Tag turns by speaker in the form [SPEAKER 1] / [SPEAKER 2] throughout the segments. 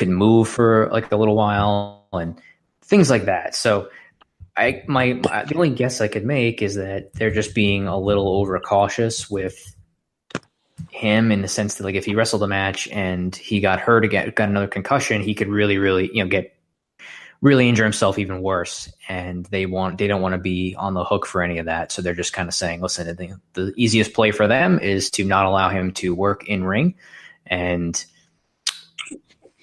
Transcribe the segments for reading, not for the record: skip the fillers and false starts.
[SPEAKER 1] couldn't move for like a little while and things like that. So the only guess I could make is that they're just being a little overcautious with him in the sense that like if he wrestled a match and he got hurt again, got another concussion, he could really get really injure himself even worse. And they don't want to be on the hook for any of that. So they're just kind of saying, listen, the easiest play for them is to not allow him to work in ring. And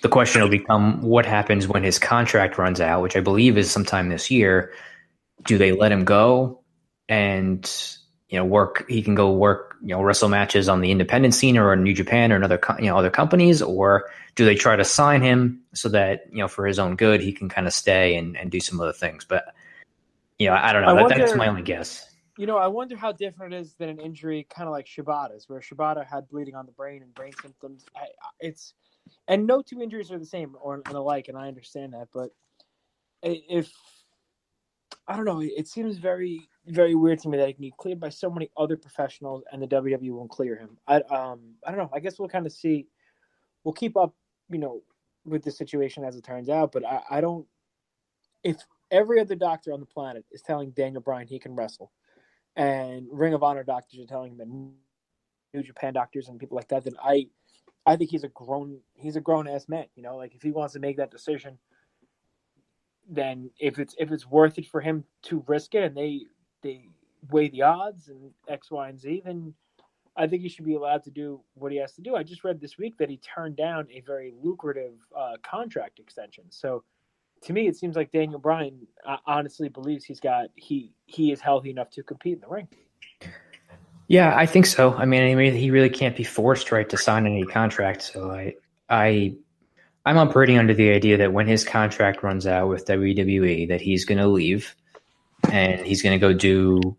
[SPEAKER 1] the question will become what happens when his contract runs out, which I believe is sometime this year. Do they let him go and work? He can go work, wrestle matches on the independent scene or in New Japan or another, other companies, or do they try to sign him so that for his own good he can kind of stay and do some other things? But I don't know. That's my only guess.
[SPEAKER 2] I wonder how different it is than an injury, kind of like Shibata's, where Shibata had bleeding on the brain and brain symptoms. And no two injuries are the same or alike, and I understand that. But if I don't know, it seems very, very weird to me that he can be cleared by so many other professionals, and the WWE won't clear him. I don't know. I guess we'll kind of see. We'll keep up, with the situation as it turns out. But I don't. If every other doctor on the planet is telling Daniel Bryan he can wrestle, and Ring of Honor doctors are telling him, and New Japan doctors and people like that, then I think he's a grown ass man. Like if he wants to make that decision, then if it's worth it for him to risk it, and they weigh the odds and X, Y, and Z, then I think he should be allowed to do what he has to do. I just read this week that he turned down a very lucrative contract extension. So to me, it seems like Daniel Bryan honestly believes he is healthy enough to compete in the ring.
[SPEAKER 1] Yeah, I think so. I mean, he really can't be forced, right, to sign any contract. So I'm operating under the idea that when his contract runs out with WWE, that he's going to leave and he's going to go do,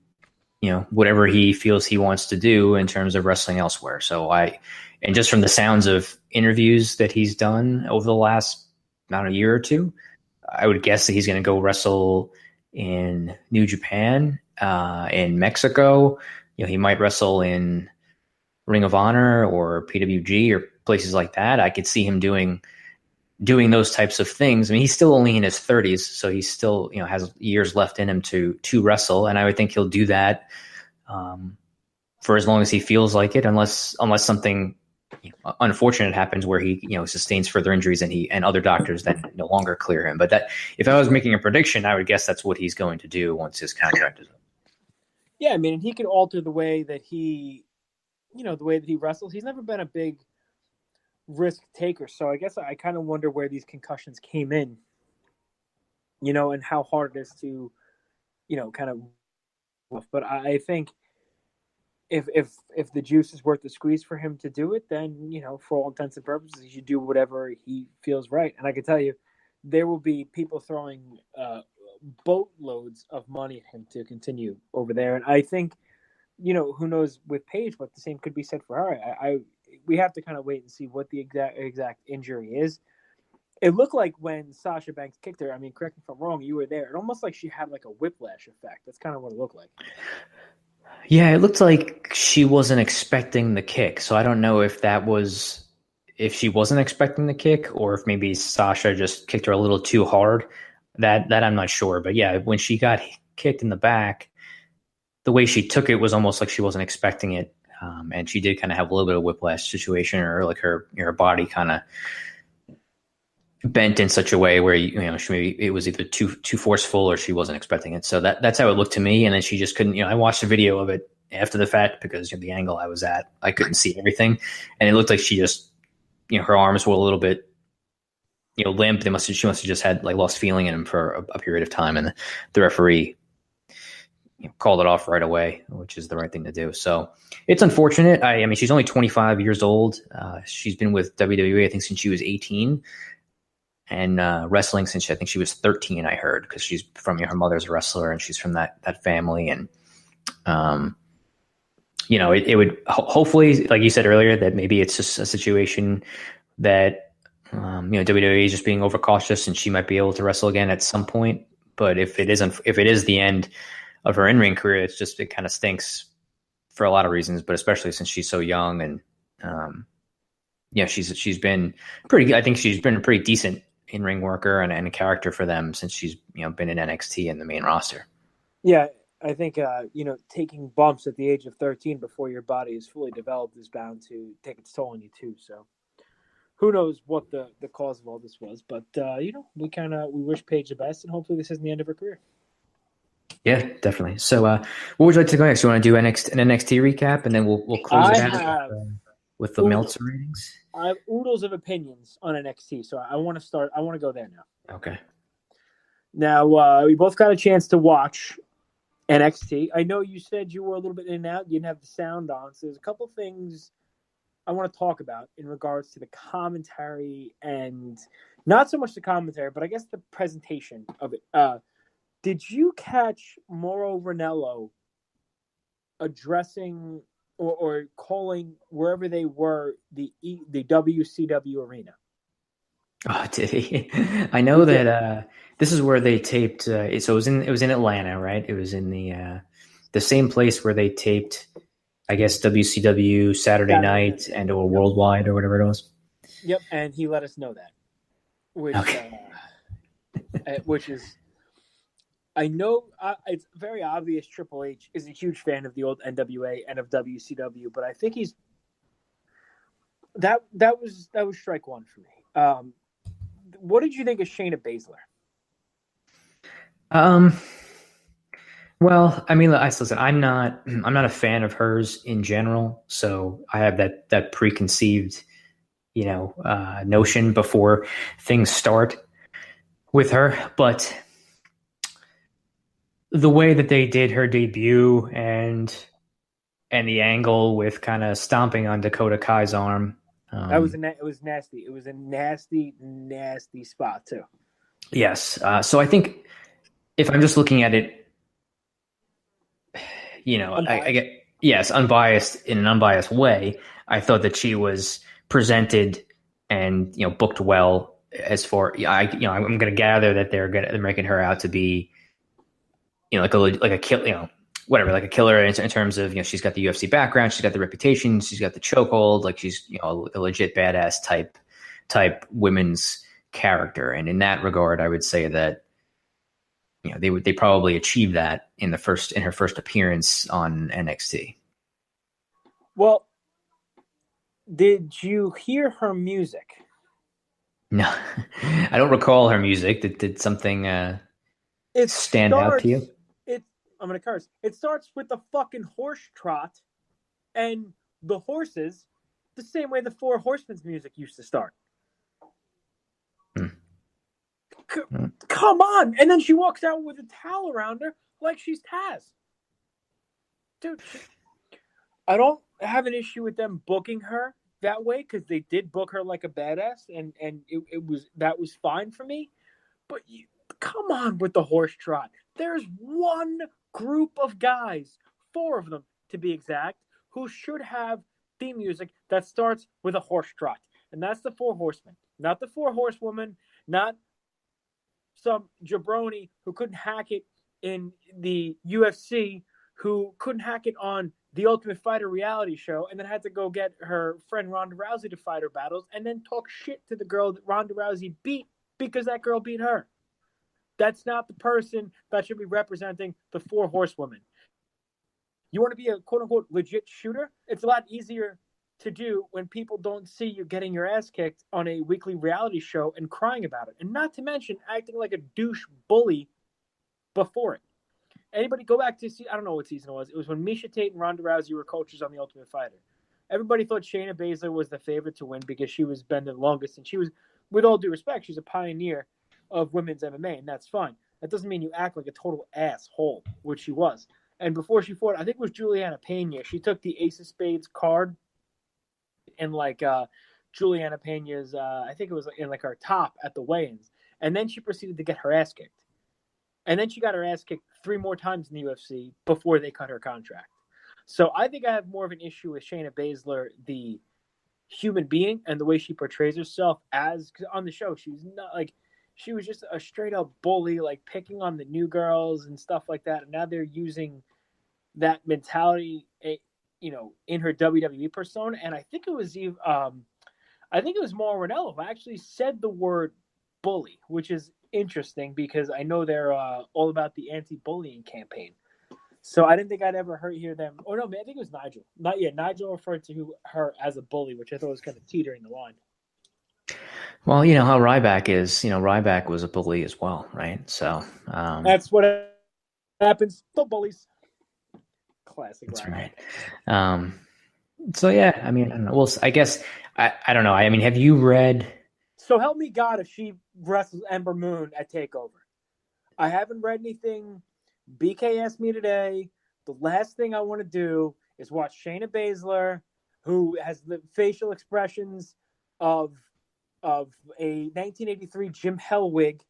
[SPEAKER 1] whatever he feels he wants to do in terms of wrestling elsewhere. So and just from the sounds of interviews that he's done over the last, not a year or two, I would guess that he's going to go wrestle in New Japan, in Mexico. He might wrestle in Ring of Honor or PWG or places like that. I could see him doing those types of things. I mean, he's still only in his 30s, so he still, has years left in him to wrestle. And I would think he'll do that for as long as he feels like it, unless something unfortunate happens where he, sustains further injuries and other doctors then no longer clear him. But that, if I was making a prediction, I would guess that's what he's going to do once his contract is up.
[SPEAKER 2] Yeah, I mean, and he could alter the way that he wrestles. He's never been a big risk taker, so I guess I kind of wonder where these concussions came in, and how hard it is to, kind of. But I think if the juice is worth the squeeze for him to do it, then for all intents and purposes, he should do whatever he feels right. And I can tell you, there will be people throwing boatloads of money at him to continue over there. And I think, who knows with Paige, but the same could be said for her. We have to kind of wait and see what the exact injury is. It looked like when Sasha Banks kicked her, I mean, correct me if I'm wrong, you were there. It almost like she had like a whiplash effect. That's kind of what it looked like.
[SPEAKER 1] Yeah, it looked like she wasn't expecting the kick. So I don't know if she wasn't expecting the kick or if maybe Sasha just kicked her a little too hard. That I'm not sure. But yeah, when she got kicked in the back, the way she took it was almost like she wasn't expecting it. And she did kind of have a little bit of whiplash situation, or like her body kind of bent in such a way where she maybe it was either too forceful or she wasn't expecting it. So that's how it looked to me. And then she just couldn't. I watched a video of it after the fact because the angle I was at, I couldn't see everything, and it looked like she just her arms were a little bit limp. She must have just had like lost feeling in them for a period of time, and the referee called it off right away, which is the right thing to do. So it's unfortunate. I mean, she's only 25 years old. She's been with WWE, I think, since she was 18, and wrestling since I think she was 13. I heard because she's from her mother's a wrestler and she's from that family. And it would hopefully, like you said earlier, that maybe it's just a situation that WWE is just being overcautious and she might be able to wrestle again at some point. But if it is the end of her in-ring career, it kind of stinks for a lot of reasons, but especially since she's so young and Yeah, she's been pretty. I think she's been a pretty decent in ring worker and a character for them since she's been in NXT in the main roster.
[SPEAKER 2] Yeah, I think taking bumps at the age of 13 before your body is fully developed is bound to take its toll on you too. So who knows what the cause of all this was? But we wish Paige the best, and hopefully this isn't the end of her career.
[SPEAKER 1] Yeah, definitely. So, what would you like to go next? You want to do an NXT recap, and then we'll close it
[SPEAKER 2] I
[SPEAKER 1] out
[SPEAKER 2] have
[SPEAKER 1] with the
[SPEAKER 2] oodles.
[SPEAKER 1] Meltzer ratings.
[SPEAKER 2] I have oodles of opinions on NXT, so I want to start. I want to go there now.
[SPEAKER 1] Okay.
[SPEAKER 2] Now we both got a chance to watch NXT. I know you said you were a little bit in and out. You didn't have the sound on, so there's a couple things I want to talk about in regards to the commentary and not so much the commentary, but I guess the presentation of it. Did you catch Mauro Ranallo addressing or calling wherever they were the WCW arena?
[SPEAKER 1] Oh, did he? I know that this is where they taped. So it was in Atlanta, right? It was in the same place where they taped, I guess, WCW Saturday Night and or Worldwide or whatever it was.
[SPEAKER 2] Yep, and he let us know that, which is, I know it's very obvious. Triple H is a huge fan of the old NWA and of WCW, but I think that was strike one for me. What did you think of Shayna Baszler?
[SPEAKER 1] Well, I mean, listen, I'm not a fan of hers in general, so I have that preconceived, notion before things start with her. But the way that they did her debut and the angle with kind of stomping on Dakota Kai's arm,
[SPEAKER 2] it was nasty. It was a nasty, nasty spot too.
[SPEAKER 1] Yes. So I think if I'm just looking at it, I get, yes, unbiased in an unbiased way. I thought that she was presented and booked well. As for I'm going to gather that they're making her out to be like a kill, whatever, like a killer in terms of she's got the UFC background, she's got the reputation, she's got the chokehold, like she's a legit badass type women's character. And in that regard, I would say that they probably achieved that in her first appearance on NXT.
[SPEAKER 2] Well, did you hear her music?
[SPEAKER 1] No, I don't recall her music. Did something stand out to you?
[SPEAKER 2] I'm gonna curse. It starts with the fucking horse trot, and the horses, the same way the Four Horsemen's music used to start. Come on! And then she walks out with a towel around her like she's Taz. Dude, I don't have an issue with them booking her that way because they did book her like a badass, and that was fine for me. But come on with the horse trot. There's one group of guys, 4 of them to be exact, who should have theme music that starts with a horse trot, and that's the 4 Horsemen, not the 4 Horsewomen, not some jabroni who couldn't hack it in the UFC, who couldn't hack it on the Ultimate Fighter reality show, and then had to go get her friend Ronda Rousey to fight her battles, and then talk shit to the girl that Ronda Rousey beat because that girl beat her. That's not the person that should be representing the 4 Horsewomen. You want to be a quote-unquote legit shooter? It's a lot easier to do when people don't see you getting your ass kicked on a weekly reality show and crying about it. And not to mention acting like a douche bully before it. Anybody go back to see, I don't know what season it was. It was when Miesha Tate and Ronda Rousey were coaches on The Ultimate Fighter. Everybody thought Shayna Baszler was the favorite to win because she was been the longest. And she was, with all due respect, she's a pioneer of women's MMA, and that's fine. That doesn't mean you act like a total asshole, which she was. And before she fought, I think it was Juliana Pena. She took the Ace of Spades card in Juliana Pena's, I think it was in her top at the weigh-ins. And then she proceeded to get her ass kicked. And then she got her ass kicked 3 more times in the UFC before they cut her contract. So I think I have more of an issue with Shayna Baszler, the human being, and the way she portrays herself as, cause on the show, she was not she was just a straight up bully, picking on the new girls and stuff like that. And now they're using that mentality, in her WWE persona. And I think it was I think it was Mauro Ranallo who actually said the word bully, which is interesting because I know they're all about the anti-bullying campaign. So I didn't think I'd ever hear them. Oh no, man, I think it was Nigel. Nigel referred to her as a bully, which I thought was kind of teetering the line.
[SPEAKER 1] Well, you know how Ryback is. You know, Ryback was a bully as well, right? So
[SPEAKER 2] that's what happens. The bullies. Classic.
[SPEAKER 1] That's
[SPEAKER 2] Ryback.
[SPEAKER 1] right. So yeah, I mean, I don't know. Well, I guess I don't know. I mean, have you read?
[SPEAKER 2] So help me God if she wrestles Ember Moon at Takeover. I haven't read anything. BK asked me today. The last thing I want to do is watch Shayna Baszler, who has the facial expressions of a 1983 Jim Hellwig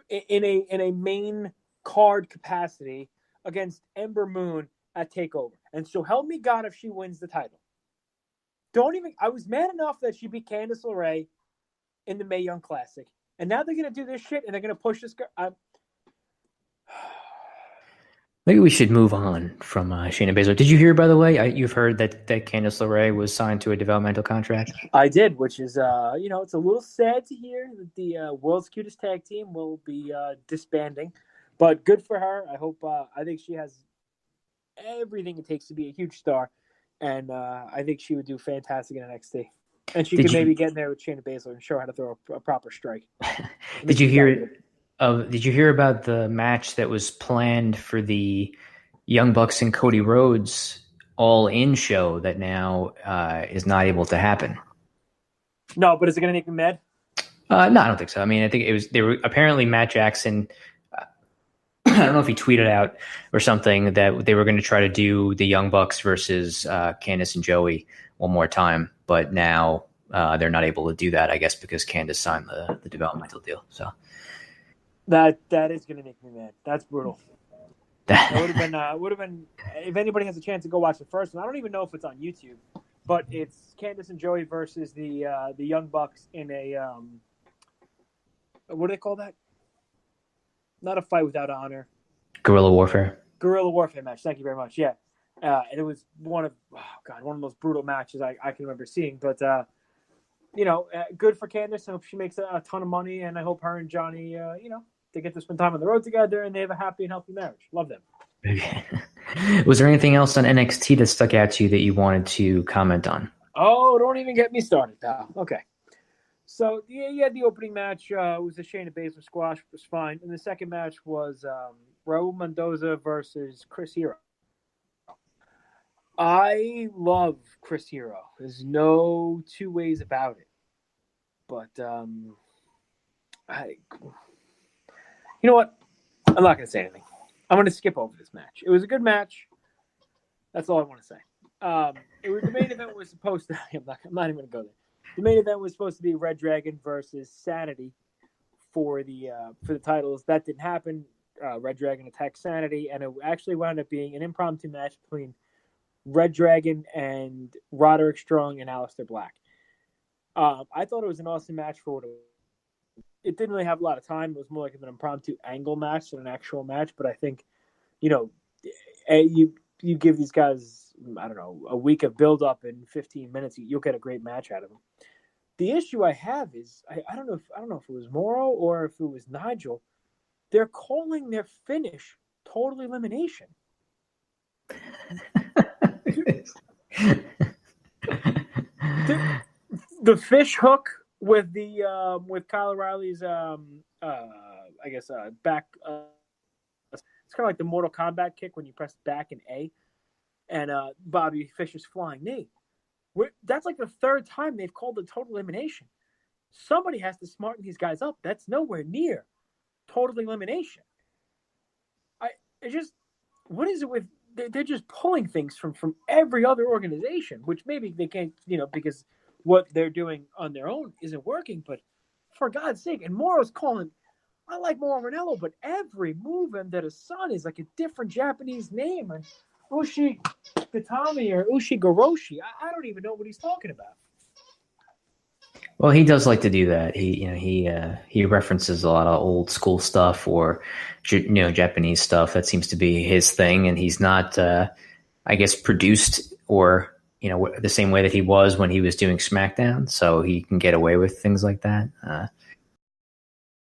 [SPEAKER 2] in a main card capacity against Ember Moon at Takeover. And so help me God if she wins the title. I was mad enough that she beat Candice LeRae in the Mae Young Classic. And now they're going to do this shit and they're going to push this girl.
[SPEAKER 1] Maybe we should move on from Shayna Baszler. Did you hear, by the way, you've heard that Candice LeRae was signed to a developmental contract?
[SPEAKER 2] I did, which is, it's a little sad to hear that the World's Cutest Tag Team will be disbanding. But good for her. I think she has everything it takes to be a huge star. And I think she would do fantastic in NXT. And she could maybe get in there with Shayna Baszler and show her how to throw a proper strike.
[SPEAKER 1] Did you hear about the match that was planned for the Young Bucks and Cody Rhodes all-in show that now is not able to happen?
[SPEAKER 2] No, but is it going to make me mad?
[SPEAKER 1] No, I don't think so. I mean, I think they were apparently Matt Jackson. I don't know if he tweeted out or something that they were going to try to do the Young Bucks versus Candice and Joey one more time, but now they're not able to do that, I guess, because Candice signed the developmental deal. So
[SPEAKER 2] that is going to make me mad. That's brutal. That would have been if anybody has a chance to go watch the first one. I don't even know if it's on YouTube, but it's Candice and Joey versus the Young Bucks in a what do they call that? Not a fight without honor.
[SPEAKER 1] Guerrilla warfare
[SPEAKER 2] match. Thank you very much. Yeah. And it was one of the most brutal matches I can remember seeing. But, good for Candice. I hope she makes a ton of money. And I hope her and Johnny, they get to spend time on the road together and they have a happy and healthy marriage. Love them.
[SPEAKER 1] Okay. Was there anything else on NXT that stuck out to you that you wanted to comment on?
[SPEAKER 2] Oh, don't even get me started, pal. Okay. So, you had the opening match. It was a Shayna Baszler squash, which was fine. And the second match was Raul Mendoza versus Chris Hero. I love Chris Hero. There's no two ways about it. But, you know what? I'm not going to say anything. I'm going to skip over this match. It was a good match. That's all I want to say. The main event was supposed to. I'm not even going to go there. The main event was supposed to be Red Dragon versus Sanity for the titles. That didn't happen. Red Dragon attacked Sanity, and it actually wound up being an impromptu match between Red Dragon and Roderick Strong and Aleister Black. I thought it was an awesome match for what it didn't really have a lot of time. It was more like an impromptu angle match than an actual match. But I think, you give these guys, I don't know, a week of build up in 15 minutes, you'll get a great match out of them. The issue I have is I don't know if it was Morrow or if it was Nigel. They're calling their finish total elimination. The fish hook with with Kyle O'Reilly's back. It's kind of like the Mortal Kombat kick when you press back and A, and Bobby Fischer's flying knee. That's like the third time they've called a total elimination. Somebody has to smarten these guys up. That's nowhere near total elimination. What is it with? They're just pulling things from every other organization, which maybe they can't, because what they're doing on their own isn't working. But for God's sake, and Morrow's calling. I like Mauro Ranallo, but every move under the sun is like a different Japanese name. And Ushi Katami or Ushi Goroshi. I don't even know what he's talking about.
[SPEAKER 1] Well, he does like to do that. He references a lot of old school stuff or Japanese stuff. That seems to be his thing, and he's not, I guess, produced or the same way that he was when he was doing SmackDown, so he can get away with things like that.